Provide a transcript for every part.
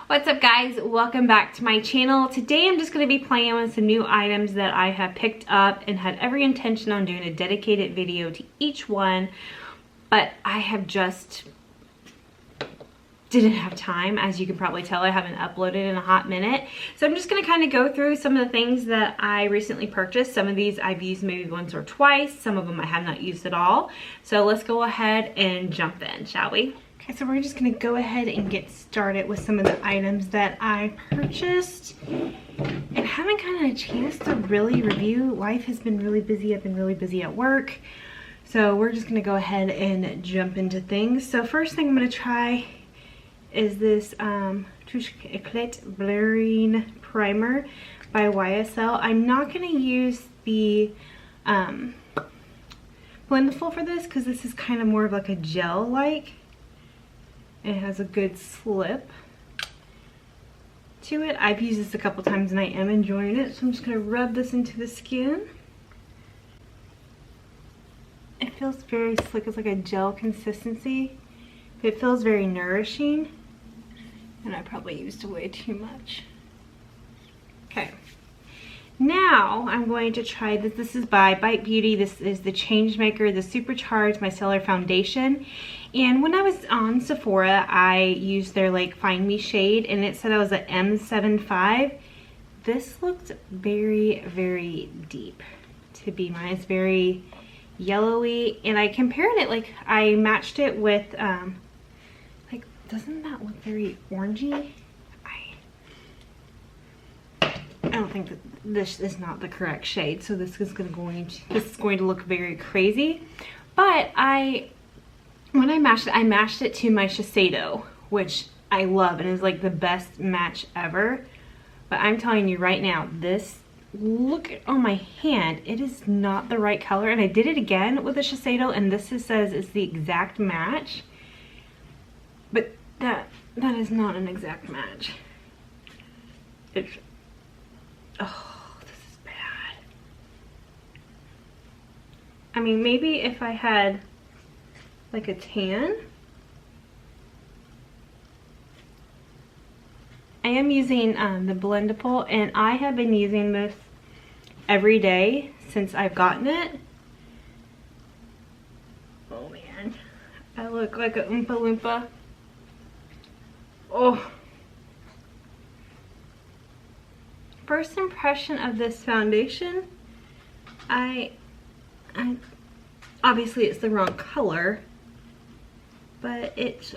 What's up guys, welcome back to my channel. Today I'm just going to be playing with some new items that I have picked up and had every intention on doing a dedicated video to each one, but I have just didn't have time. As you can probably tell, I haven't uploaded in a hot minute. So I'm just going to kind of go through some of the things that I recently purchased. Some of these I've used maybe once or twice. Some of them I have not used at all. So let's go ahead and jump in, shall we? Okay, so we're just going to go ahead and get started with some of the items that I purchased and haven't kind of a chance to really review. Life has been really busy. I've been really busy at work. So we're just going to go ahead and jump into things. So first thing I'm going to try is this Touche Eclat Blurring Primer by YSL. I'm not going to use the blendable for this because this is kind of more of like a gel-like. It has a good slip to it. I've used this a couple times and I am enjoying it. So I'm just going to rub this into the skin. It feels very slick. It's like a gel consistency. It feels very nourishing. And I probably used way too much. Okay. Now I'm going to try this. This is by Bite Beauty. This is the Changemaker, the Supercharged Micellar Foundation. And when I was on Sephora, I used their like Find Me shade and it said I was at M75. This looked very, very deep to be mine. It's very yellowy and I compared it, like I matched it with, like, doesn't that look very orangey? I don't think that this is not the correct shade, so this is going to look very crazy. But when I matched it to my Shiseido, which I love and is like the best match ever. But I'm telling you right now, this, look on my hand, it is not the right color. And I did it again with the Shiseido, and this says it's the exact match, but that is not an exact match. It's, oh, this is bad. I mean, maybe if I had like a tan. I am using the blendable, and I have been using this every day since I've gotten it. Oh man, I look like a Oompa Loompa. Oh. First impression of this foundation, I obviously it's the wrong color, but it's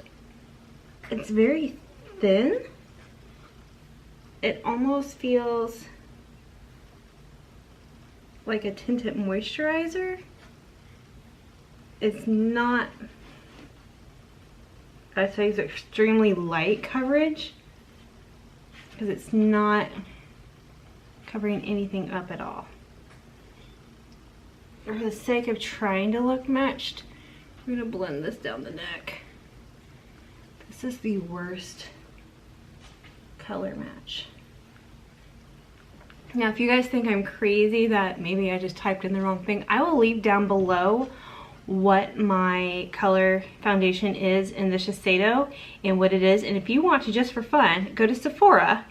very thin. It almost feels like a tinted moisturizer. It's not, I'd say it's extremely light coverage because it's not covering anything up at all. For the sake of trying to look matched, I'm going to blend this down the neck. This is the worst color match. Now, if you guys think I'm crazy that maybe I just typed in the wrong thing, I will leave down below what my color foundation is in the Shiseido and what it is. And if you want to, just for fun, go to Sephora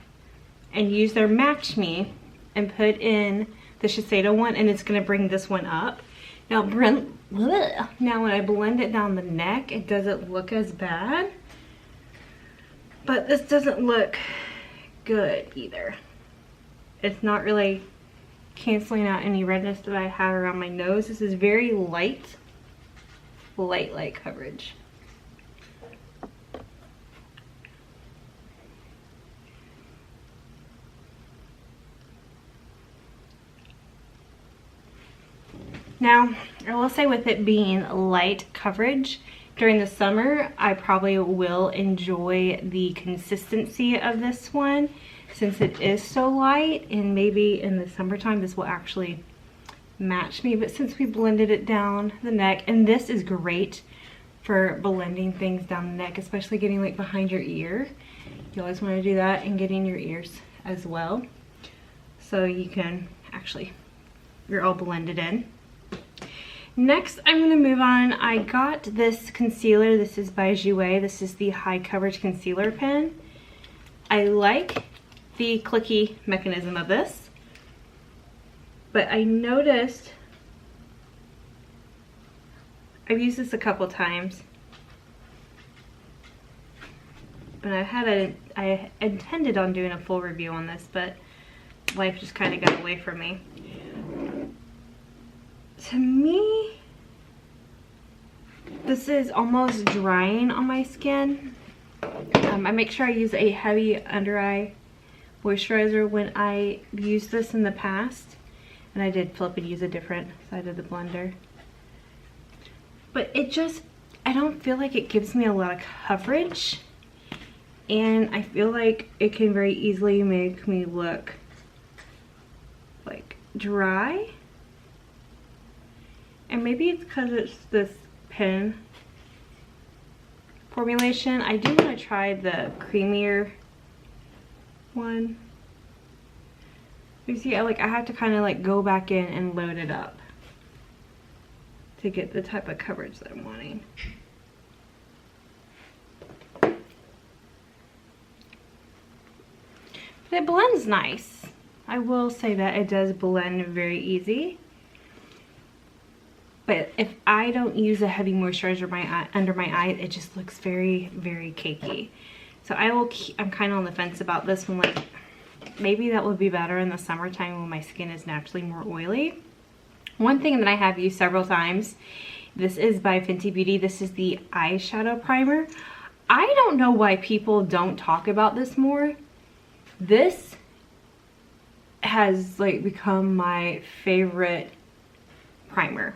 and use their Match Me and put in the Shiseido one, and it's going to bring this one up. Now when I blend it down the neck, it doesn't look as bad, but this doesn't look good either. It's not really canceling out any redness that I have around my nose. This is very light coverage. Now, I will say with it being light coverage, during the summer, I probably will enjoy the consistency of this one since it is so light, and maybe in the summertime this will actually match me. But since we blended it down the neck, and this is great for blending things down the neck, especially getting like behind your ear. You always want to do that and getting your ears as well. So you can actually, you're all blended in. Next, I'm going to move on. I got this concealer. This is by Jouer. This is the High Coverage Concealer Pen. I like the clicky mechanism of this, but I noticed, I've used this a couple times, and I intended on doing a full review on this, but life just kind of got away from me. To me, this is almost drying on my skin. I make sure I use a heavy under eye moisturizer when I used this in the past, and I did flip and use a different side of the blender. But it just, I don't feel like it gives me a lot of coverage, and I feel like it can very easily make me look like dry. And maybe it's because it's this pen formulation. I do want to try the creamier one. You see, I have to kind of like go back in and load it up to get the type of coverage that I'm wanting. But it blends nice. I will say that it does blend very easy. But if I don't use a heavy moisturizer under my eye, it just looks very, very cakey. So I'm kind of on the fence about this one. Like, maybe that would be better in the summertime when my skin is naturally more oily. One thing that I have used several times, this is by Fenty Beauty. This is the eyeshadow primer. I don't know why people don't talk about this more. This has like become my favorite primer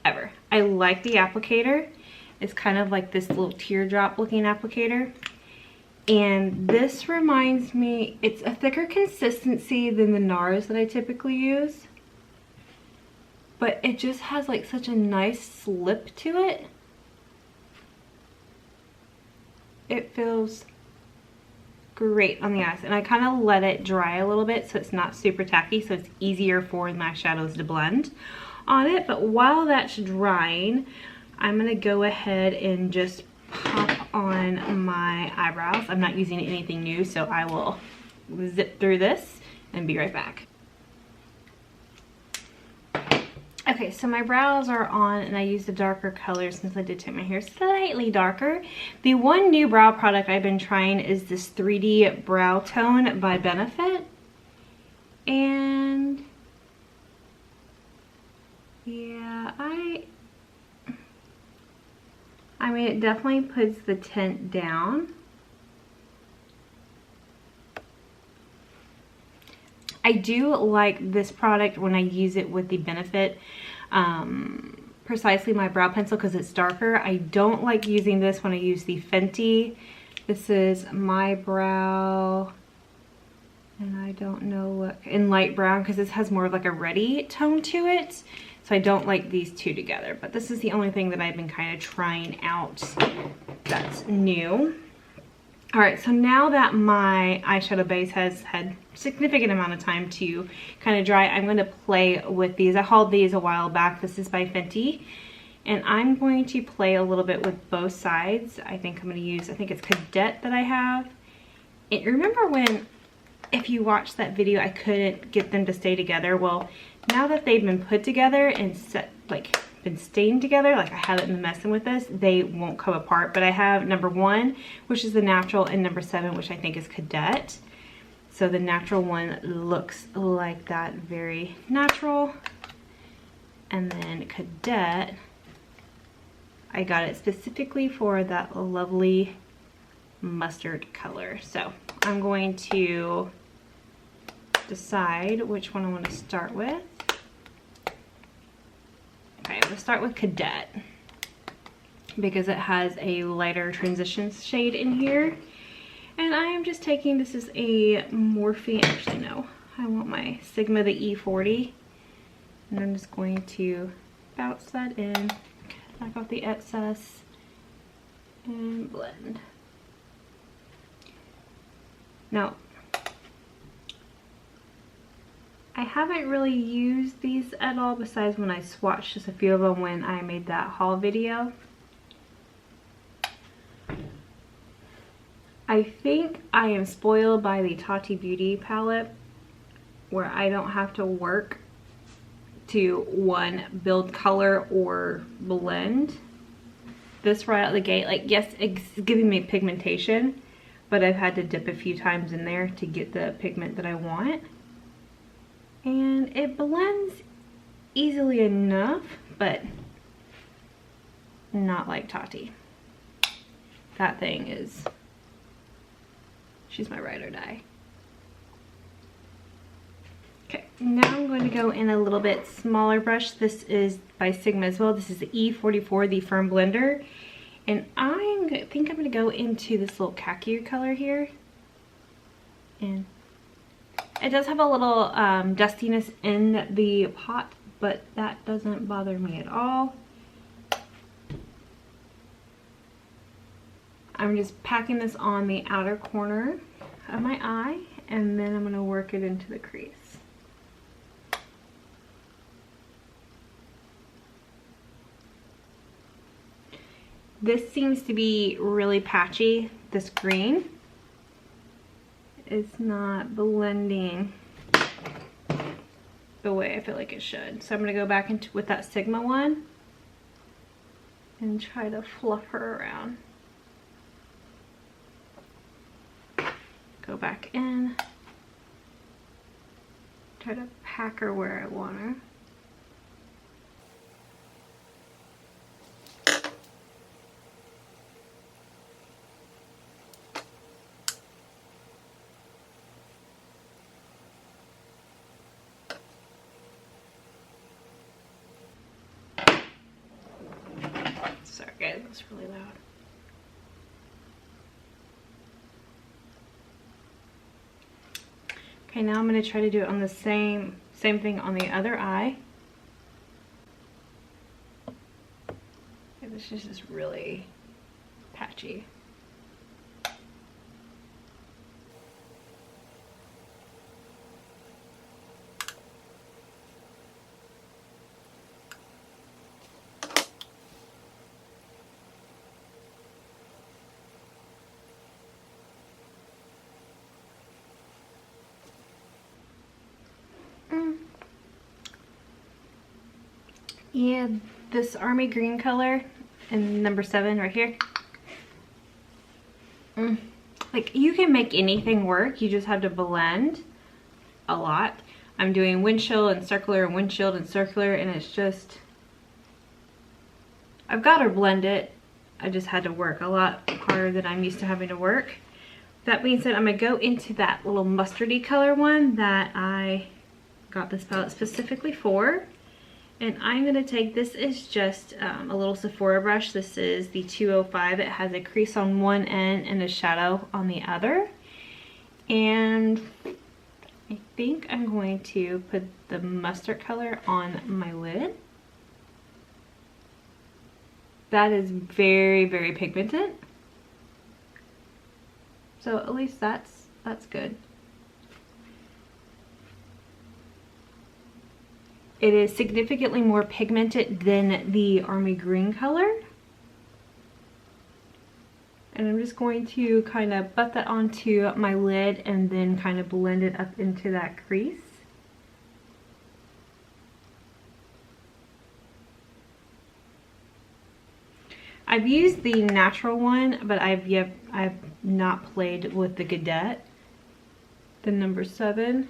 ever. I like the applicator. It's kind of like this little teardrop looking applicator. And this reminds me, it's a thicker consistency than the NARS that I typically use. But it just has like such a nice slip to it. It feels great on the eyes. And I kind of let it dry a little bit so it's not super tacky, so it's easier for my shadows to blend on it. But while that's drying, I'm gonna go ahead and just pop on my eyebrows. I'm not using anything new, so I will zip through this and be right back. Okay, so my brows are on, and I used a darker color since I did take my hair slightly darker. The one new brow product I've been trying is this 3D Brow Tone by Benefit. And yeah, I mean, it definitely puts the tint down. I do like this product when I use it with the Benefit Precisely My Brow Pencil because it's darker. I don't like using this when I use the Fenty. This is My Brow, and I don't know what, in light brown, because this has more of like a reddy tone to it. So I don't like these two together, but this is the only thing that I've been kind of trying out that's new. All right, so now that my eyeshadow base has had a significant amount of time to kind of dry, I'm going to play with these. I hauled these a while back. This is by Fenty, and I'm going to play a little bit with both sides. I think I'm going to use, I think it's Cadet that I have. And remember when, if you watched that video, I couldn't get them to stay together? Well, now that they've been put together and set, like been stained together, like I haven't been messing with this, they won't come apart. But I have number 1, which is the Natural, and number 7, which I think is Cadet. So the Natural one looks like that, very natural. And then Cadet, I got it specifically for that lovely mustard color. So I'm going to decide which one I want to start with. Okay, I'm going to start with Cadet because it has a lighter transition shade in here. And I am just taking, this is a Morphe, actually no, I want my Sigma, the E40. And I'm just going to bounce that in, knock off the excess, and blend. Now, I haven't really used these at all besides when I swatched just a few of them when I made that haul video. I I think I am spoiled by the Tati Beauty palette, where I don't have to work to one, build color or blend. This right out the gate, like, yes, it's giving me pigmentation, but I've had to dip a few times in there to get the pigment that I want. And it blends easily enough, but not like Tati. That thing is, she's my ride or die. Okay, now I'm going to go in a little bit smaller brush. This is by Sigma as well. This is the E44, the Firm Blender. And I think I'm going to go into this little khaki color here. And it does have a little dustiness in the pot, but that doesn't bother me at all. I'm just packing this on the outer corner of my eye, and then I'm going to work it into the crease. This seems to be really patchy, this green. It's not blending the way I feel like it should. So I'm going to go back into with that Sigma one and try to fluff her around. Go back in. Try to pack her where I want her. Sorry guys, that's really loud. Okay, now I'm going to try to do it on the same thing on the other eye. Okay, this is just really patchy. Yeah, this army green color in number 7 right here. Like, you can make anything work, you just have to blend a lot. I'm doing windshield and circular and windshield and circular, and it's just, I've got to blend it. I just had to work a lot harder than I'm used to having to work. That being said, I'm going to go into that little mustardy color one that I got this palette specifically for. And I'm going to take, this is just a little Sephora brush. This is the 205. It has a crease on one end and a shadow on the other. And I think I'm going to put the mustard color on my lid. That is very, very pigmented. So at least that's good. It is significantly more pigmented than the army green color. And I'm just going to kind of butt that onto my lid and then kind of blend it up into that crease. I've used the Naturel one, but I've not played with the Cadet, the number 7.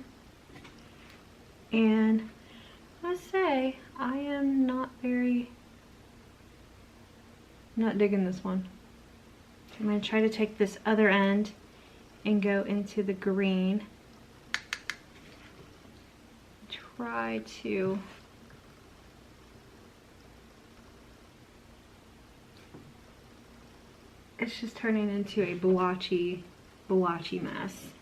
And I must say, I am not digging this one. So I'm going to try to take this other end and go into the green. Try to it's just turning into a blotchy mess.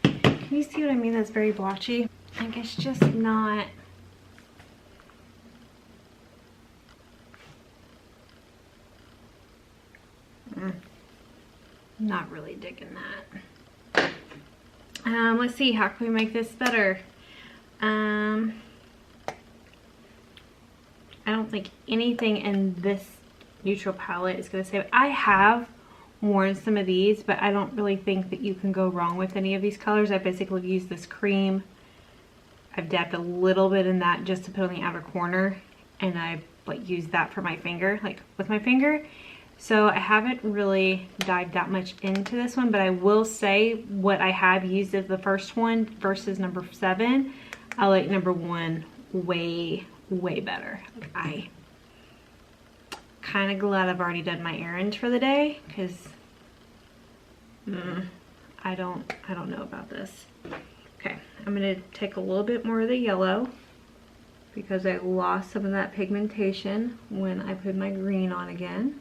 Can you see what I mean? That's very blotchy. Like, it's just not. Not really digging that. Let's see, how can we make this better? I don't think anything in this neutral palette is going to save it. I have worn some of these, but I don't really think that you can go wrong with any of these colors. I basically used this cream. I've dabbed a little bit in that just to put on the outer corner, and I like used that for my finger, like with my finger. So I haven't really dived that much into this one, but I will say what I have used as the first one versus number 7, I like number 1 way better. Like, I kind of glad I've already done my errands for the day, because I don't know about this. Okay, I'm gonna take a little bit more of the yellow because I lost some of that pigmentation when I put my green on again.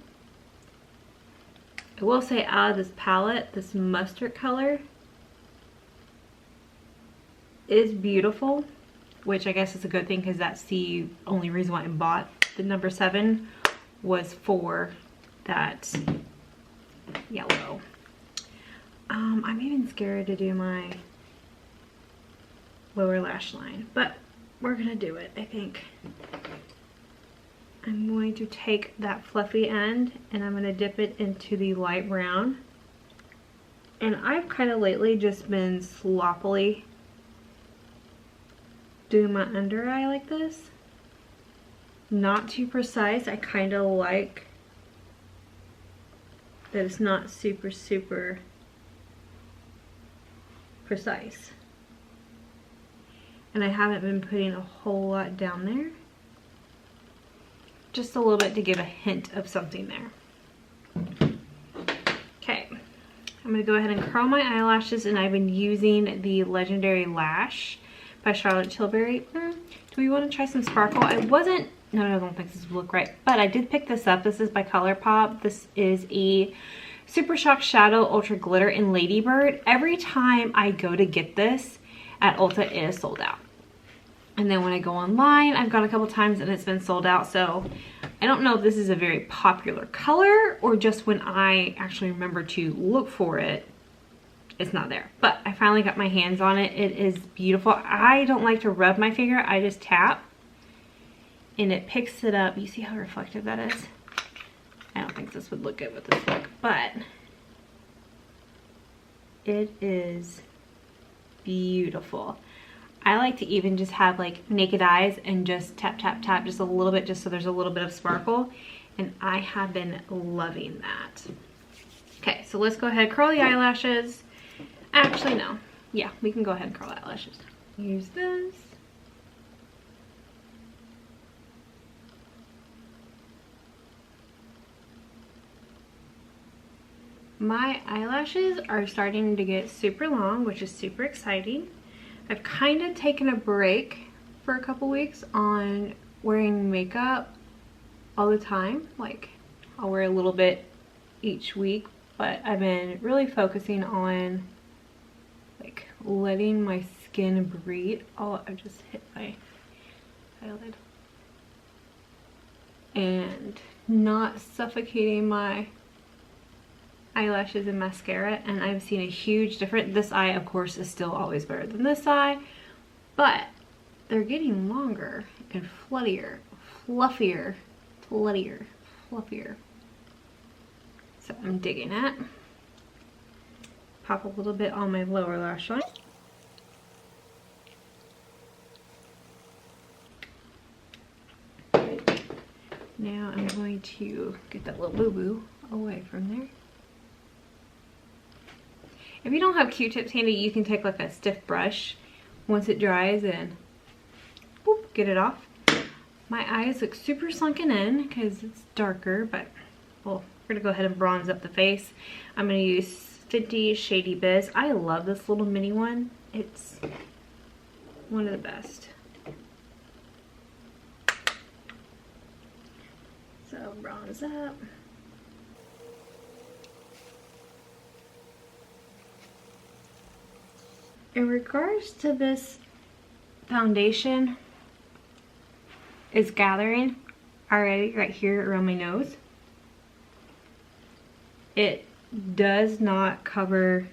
I will say, out of this palette, this mustard color is beautiful, which I guess is a good thing because that's the only reason why I bought the number 7 was for that yellow. I'm even scared to do my lower lash line, but we're gonna do it, I think. I'm going to take that fluffy end and I'm gonna dip it into the light brown. And I've kind of lately just been sloppily doing my under eye like this. Not too precise. I kind of like that it's not super precise. And I haven't been putting a whole lot down there. Just a little bit to give a hint of something there. Okay, I'm going to go ahead and curl my eyelashes, and I've been using the Legendary Lash by Charlotte Tilbury. Do we want to try some sparkle? I don't think this will look right, but I did pick this up. This is by ColourPop. This is a Super Shock Shadow Ultra Glitter in Ladybird. Every time I go to get this at Ulta, it is sold out. And then when I go online, I've gone a couple times and it's been sold out. So I don't know if this is a very popular color or just when I actually remember to look for it, it's not there. But I finally got my hands on it. It is beautiful. I don't like to rub my finger. I just tap and it picks it up. You see how reflective that is? I don't think this would look good with this look, but it is beautiful. I like to even just have like naked eyes and just tap just a little bit, just so there's a little bit of sparkle, and I have been loving that. Okay, so let's go ahead, curl the eyelashes. Actually, no. Yeah, we can go ahead and curl eyelashes. Use this. My eyelashes are starting to get super long, which is super exciting. I've kind of taken a break for a couple weeks on wearing makeup all the time. Like, I'll wear a little bit each week, but I've been really focusing on like letting my skin breathe. Oh, I just hit my eyelid. And not suffocating my eyelashes and mascara, and I've seen a huge difference. This eye, of course, is still always better than this eye, but they're getting longer and fluffier. So I'm digging it. Pop a little bit on my lower lash line. Now I'm going to get that little boo-boo away from there. If you don't have Q-tips handy, you can take like a stiff brush once it dries and whoop, get it off. My eyes look super sunken in because it's darker, but well, we're gonna go ahead and bronze up the face. I'm gonna use Fenty Shady Biz. I love this little mini one. It's one of the best. So bronze up. In regards to this foundation, it's gathering already right here around my nose. It does not cover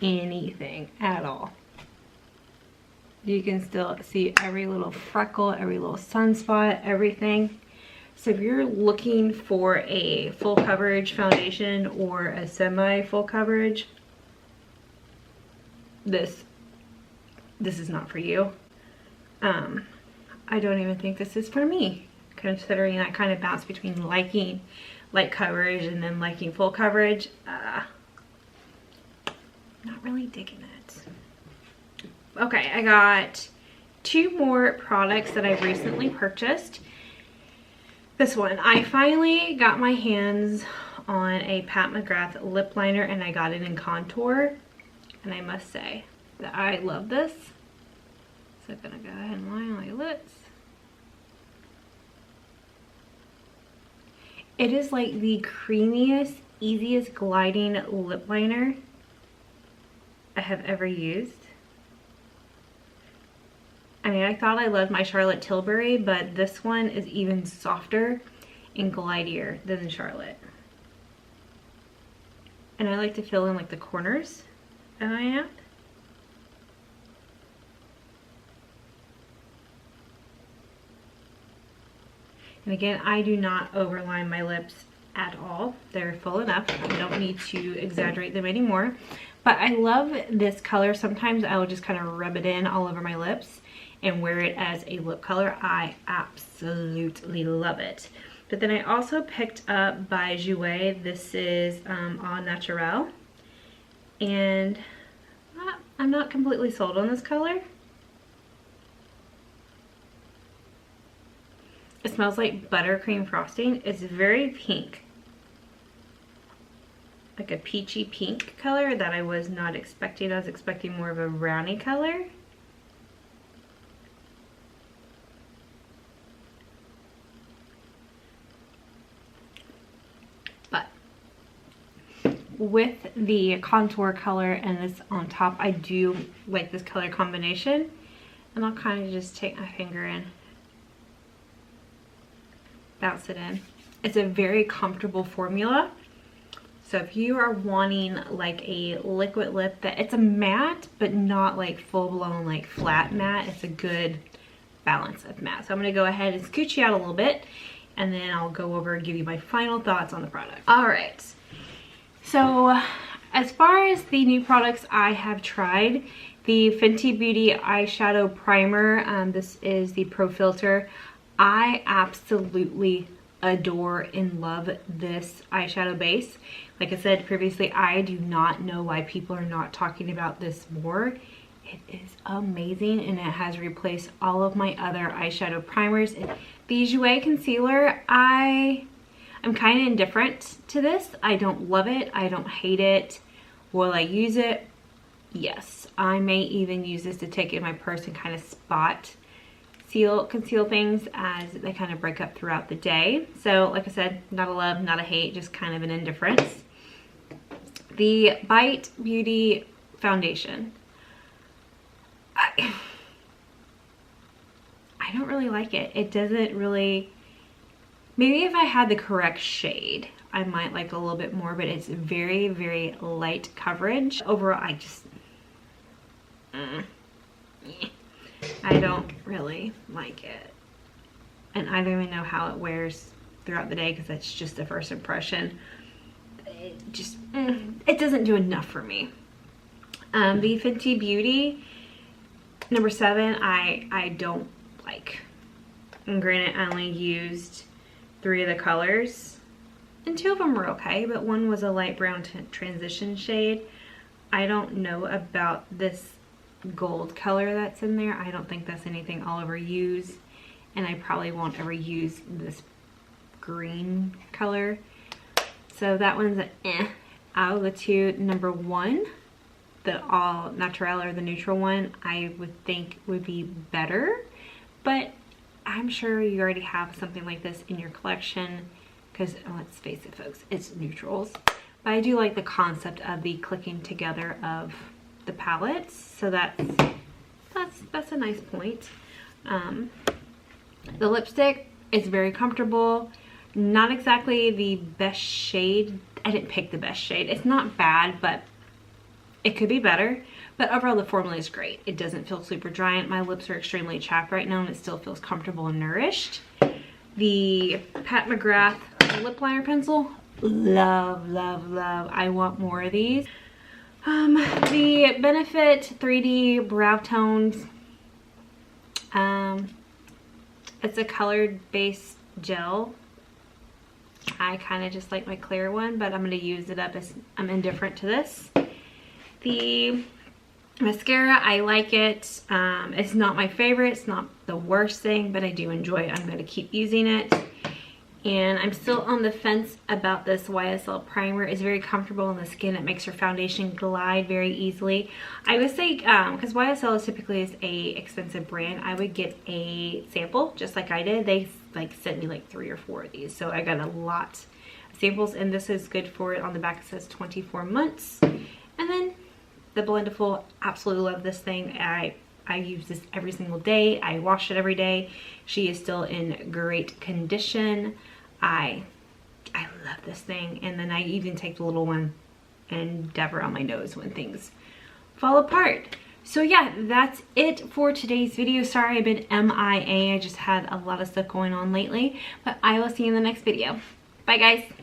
anything at all. You can still see every little freckle, every little sunspot, everything. So if you're looking for a full coverage foundation or a semi full coverage, this is not for you. I don't even think this is for me, considering I kind of bounce between liking light coverage and then liking full coverage. Not really digging it. Okay, I got 2 more products that I've recently purchased. This one, I finally got my hands on a Pat McGrath lip liner, and I got it in contour, and I must say that I love this. So I'm gonna go ahead and line my lips. It is like the creamiest, easiest gliding lip liner I have ever used. I mean, I thought I loved my Charlotte Tilbury, but this one is even softer and glidier than the Charlotte. And I like to fill in like the corners of my hand. And again, I do not overline my lips at all. They're full enough. I don't need to exaggerate them anymore. But I love this color. Sometimes I will just kind of rub it in all over my lips and wear it as a lip color. I absolutely love it. But then I also picked up by Jouer. This is Au Naturel. And I'm not completely sold on this color. It smells like buttercream frosting. It's very pink. Like a peachy pink color that I was not expecting. I was expecting more of a brownie color. But with the contour color and this on top, I do like this color combination. And I'll kind of just take my finger in, bounce it in. It's a very comfortable formula. So if you are wanting like a liquid lip that it's a matte, but not like full blown like flat matte, it's a good balance of matte. So I'm gonna go ahead and scooch you out a little bit, and then I'll go over and give you my final thoughts on the product. All right. So as far as the new products I have tried, the Fenty Beauty eyeshadow primer, this is the Pro Filter. I absolutely adore and love this eyeshadow base. Like I said previously, I do not know why people are not talking about this more. It is amazing, and it has replaced all of my other eyeshadow primers. The Jouer concealer, I'm kind of indifferent to this. I don't love it. I don't hate it. Will I use it? Yes. I may even use this to take it in my purse and kind of spot conceal things as they kind of break up throughout the day. So like I said, not a love, not a hate, just kind of an indifference. The Bite Beauty foundation. I don't really like it. It doesn't really, maybe if I had the correct shade, I might like it a little bit more, but it's very, very light coverage. Overall, I just, I don't really like it. And I don't even know how it wears throughout the day because that's just the first impression. It just, it doesn't do enough for me. The Fenty Beauty number 7, I don't like. And granted, I only used 3 of the colors. And 2 of them were okay, but one was a light brown transition shade. I don't know about this gold color that's in there. I don't think that's anything I'll ever use, and I probably won't ever use this green color. So that one's an out of the 2. Number 1, the Au Naturel or the neutral one, I would think would be better, but I'm sure you already have something like this in your collection because let's face it folks, it's neutrals. But I do like the concept of the clicking together of the palettes, so that's a nice point. The lipstick is very comfortable, not exactly the best shade. I didn't pick the best shade. It's not bad, but It could be better, but overall the formula is great. It doesn't feel super dry. My lips are extremely chapped right now and it still feels comfortable and nourished. The Pat McGrath lip liner pencil, love, love, love. I want more of these. The Benefit 3D Browtones. It's a colored base gel. I kind of just like my clear one, but I'm going to use it up as I'm indifferent to this. The mascara, I like it. It's not my favorite. It's not the worst thing, but I do enjoy it. I'm going to keep using it. And I'm still on the fence about this YSL primer. It's very comfortable on the skin. It makes your foundation glide very easily. I would say, because YSL is typically is a expensive brand, I would get a sample just like I did. They like sent me like 3 or 4 of these. So I got a lot of samples, and this is good for it. On the back it says 24 months. And then the Blendiful, absolutely love this thing. I use this every single day. I wash it every day. She is still in great condition. I love this thing. And then I even take the little one and dab her on my nose when things fall apart. So yeah, that's it for today's video. Sorry I've been MIA. I just had a lot of stuff going on lately, but I will see you in the next video. Bye guys.